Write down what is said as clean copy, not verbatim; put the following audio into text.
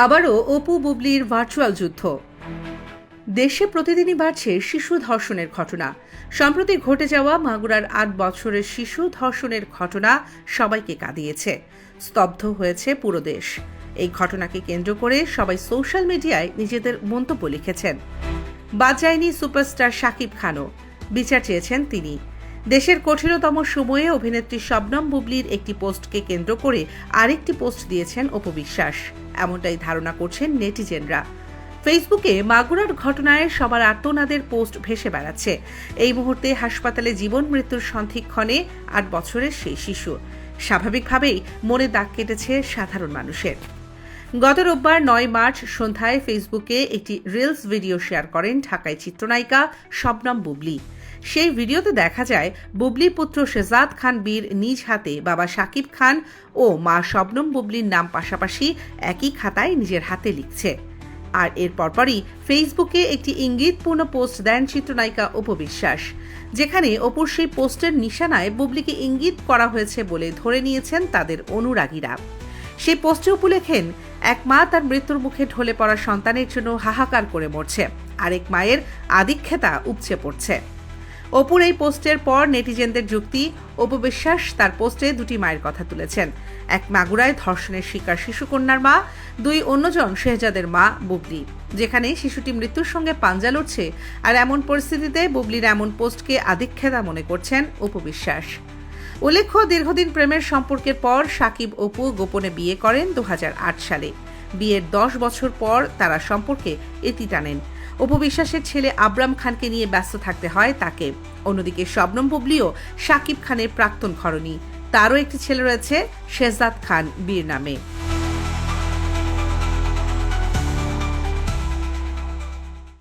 আবারও অপু বুবলির ভার্চুয়াল যুদ্ধ। দেশে প্রতিদিনই বাড়ছে শিশু ধর্ষণের ঘটনা। সম্প্রতি ঘটে যাওয়া মাগুরার ৮ বছরের শিশু ধর্ষণের ঘটনা সবাইকে কাঁদিয়েছে। স্তব্ধ হয়েছে পুরো দেশ। এই ঘটনাকে কেন্দ্র করে সবাই সোশ্যাল মিডিয়ায় নিজেদের মন্তব্য লিখেছেন। বাদ যায়নি সুপারস্টার শাকিব খানও। বিচার চেয়েছেন তিনি। দেশের কঠিনতম সময়ে অভিনেত্রী শবনম বুবলির একটি পোস্টকে কেন্দ্র করে আরেকটি পোস্ট দিয়েছেন অপু বিশ্বাস, এমনটাই ধারণা করছেন নেটিজেনরা। ফেসবুকে মাগুরার ঘটনায় সবার আর্তনাদের পোস্ট ভেসে বেড়াচ্ছে। এই মুহূর্তে হাসপাতালে জীবন মৃত্যুর সন্ধিক্ষণে ৮ বছরের সেই শিশু। স্বাভাবিকভাবেই মনে দাগ কেটেছে সাধারণ মানুষের। গত রোববার ৯ মার্চ সন্ধ্যায় ফেসবুকে একটি রিলস ভিডিও শেয়ার করেন ঢাকায় চিত্রনায়িকা শবনম বুবলি। সেই ভিডিওতে দেখা যায় বুবলির পুত্র শেহজাদ খান বীর নিজ হাতে বাবা শাকিব খান ও মা শবনম বুবলির নাম পাশাপাশি একই খাতায় নিজের হাতে লিখছে। আর এর পরপরই ফেসবুকে একটি ইঙ্গিতপূর্ণ পোস্ট দেন চিত্রনায়িকা অপু বিশ্বাস, যেখানে অপুর সেই পোস্টের নিশানায় বুবলিকে ইঙ্গিত করা হয়েছে বলে ধরে নিয়েছেন তাদের অনুরাগীরা। সেই পোস্টে অপু লেখেন, এক মা তার মৃত্যুর মুখে ঢলে পড়া সন্তানের জন্য হাহাকার করে মরছে, আরেক মায়ের আদিক্ষেতা উপচে পড়ছে। অপুর এই পোস্টের পর নেটিজেনদের যুক্তি, অপু বিশ্বাস তার পোস্টে দুটি মায়ের কথা তুলেছেন। এক মাগুরায় ধর্ষণের শিকার শিশুকন্যার মা, দুই অন্যজন শেহজাদের মা বুবলি, যেখানে শিশুটি মৃত্যুর সঙ্গে পাঞ্জা লড়ছে। আর এমন পরিস্থিতিতে বুবলির এমন পোস্টকে আদিক্ষেতা মনে করছেন অপু বিশ্বাস। উল্লেখ্য, দীর্ঘদিন প্রেমের সম্পর্কের পর শাকিব অপু গোপনে বিয়ে করেন ২০০৮ সালে। বিয়ের ১০ বছর পর তারা সম্পর্কে ইতি টানেন। অপু বিশ্বাসের ছেলে আবরাম খানকে নিয়ে ব্যস্ত থাকতে হয় তাকে। অন্যদিকে শবনম বুবলিও শাকিব খানের প্রাক্তন ঘরণী। তারও একটি ছেলে রয়েছে শেহজাদ খান বীর নামে।